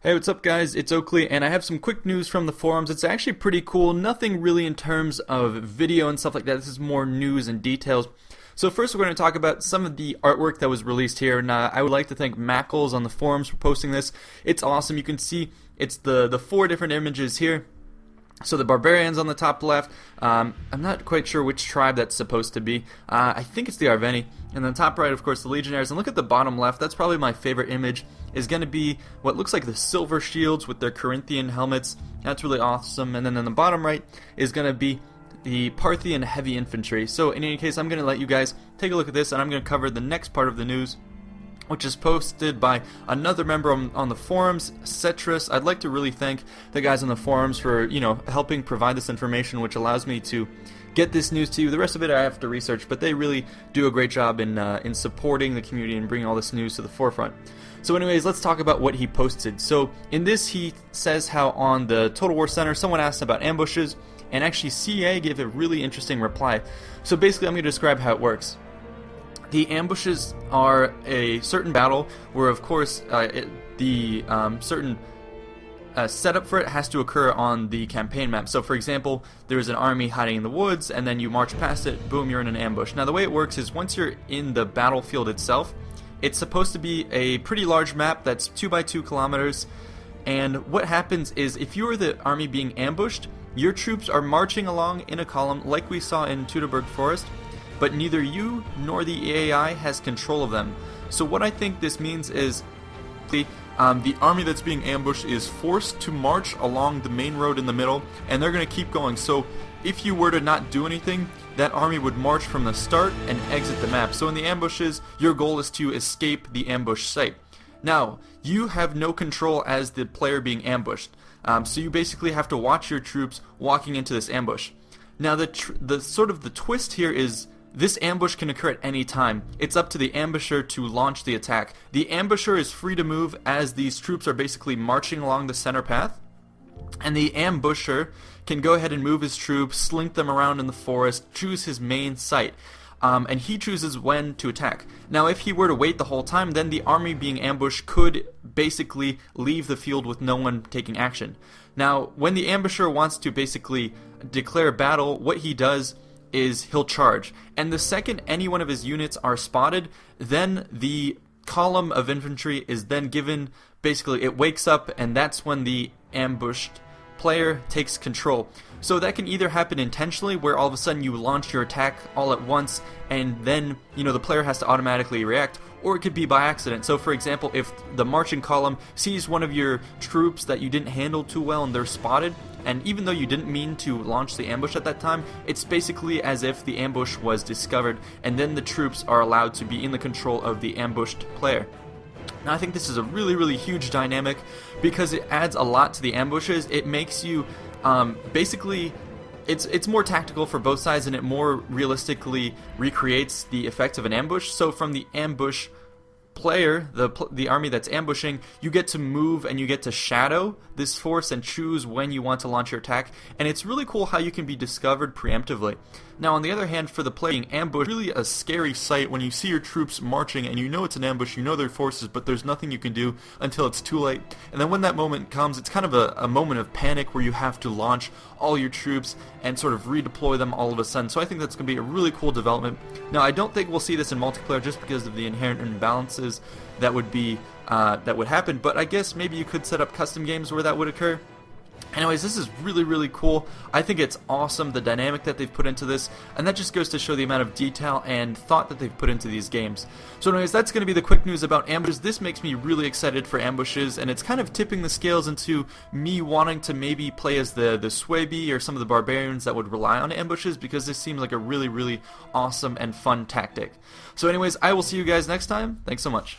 Hey, what's up guys? It's Oakley, and I have some quick news from the forums. It's actually pretty cool. Nothing really in terms of video and stuff like that. This is more news and details. So first we're going to talk about some of the artwork that was released here, and I would like to thank Mackles on the forums for posting this. It's awesome. You can see it's the four different images here. So the barbarians on the top left, I'm not quite sure which tribe that's supposed to be. I think it's the Arveni. And then top right, of course, the legionaries. And look at the bottom left, that's probably my favorite image, is going to be what looks like the silver shields with their Corinthian helmets. That's really awesome. And then in the bottom right is going to be the Parthian heavy infantry. So in any case, I'm going to let you guys take a look at this, and I'm going to cover the next part of the news, which is posted by another member on the forums, Cetrus. I'd like to really thank the guys on the forums for, helping provide this information, which allows me to get this news to you. The rest of it I have to research, but they really do a great job in supporting the community and bringing all this news to the forefront. So anyways, let's talk about what he posted. So in this, he says how on the Total War Center, someone asked about ambushes, and actually CA gave a really interesting reply. So basically, I'm going to describe how it works. The ambushes are a certain battle where, of course, certain setup for it has to occur on the campaign map. So, for example, there's an army hiding in the woods, and then you march past it, boom, you're in an ambush. Now, the way it works is once you're in the battlefield itself, it's supposed to be a pretty large map that's 2 by 2 kilometers. And what happens is if you are the army being ambushed, your troops are marching along in a column like we saw in Teutoburg Forest, but neither you nor the AI has control of them. So what I think this means is the army that's being ambushed is forced to march along the main road in the middle, and they're going to keep going. So if you were to not do anything, that army would march from the start and exit the map. So in the ambushes, your goal is to escape the ambush site. Now, you have no control as the player being ambushed, so you basically have to watch your troops walking into this ambush. Now, the sort of the twist here is this ambush can occur at any time. It's up to the ambusher to launch the attack. The ambusher is free to move as these troops are basically marching along the center path, and the ambusher can go ahead and move his troops, slink them around in the forest, choose his main site. And he chooses when to attack. Now, if he were to wait the whole time, then the army being ambushed could basically leave the field with no one taking action. Now, when the ambusher wants to basically declare battle, what he does is he'll charge. And the second any one of his units are spotted, then the column of infantry is then given, basically it wakes up, and that's when the ambushed player takes control. So that can either happen intentionally, where all of a sudden you launch your attack all at once, and then the player has to automatically react, or it could be by accident. So for example, if the marching column sees one of your troops that you didn't handle too well and they're spotted, and even though you didn't mean to launch the ambush at that time, it's basically as if the ambush was discovered, and then the troops are allowed to be in the control of the ambushed player. Now, I think this is a really, really huge dynamic because it adds a lot to the ambushes. It makes you basically, it's more tactical for both sides, and it more realistically recreates the effect of an ambush. So from the ambush player, the army that's ambushing, you get to move and you get to shadow this force and choose when you want to launch your attack, and it's really cool how you can be discovered preemptively. Now, on the other hand, for the player being ambushed, really a scary sight when you see your troops marching and you know it's an ambush, you know they're forces, but there's nothing you can do until it's too late. And then when that moment comes, it's kind of a moment of panic where you have to launch all your troops and sort of redeploy them all of a sudden. So I think that's going to be a really cool development. Now, I don't think we'll see this in multiplayer just because of the inherent imbalances that would happen, but I guess maybe you could set up custom games where that would occur. Anyways, this is really, really cool. I think it's awesome, the dynamic that they've put into this, and that just goes to show the amount of detail and thought that they've put into these games. So anyways, that's going to be the quick news about ambushes. This makes me really excited for ambushes, and it's kind of tipping the scales into me wanting to maybe play as the Suebi or some of the barbarians that would rely on ambushes, because this seems like a really, really awesome and fun tactic. So anyways, I will see you guys next time. Thanks so much.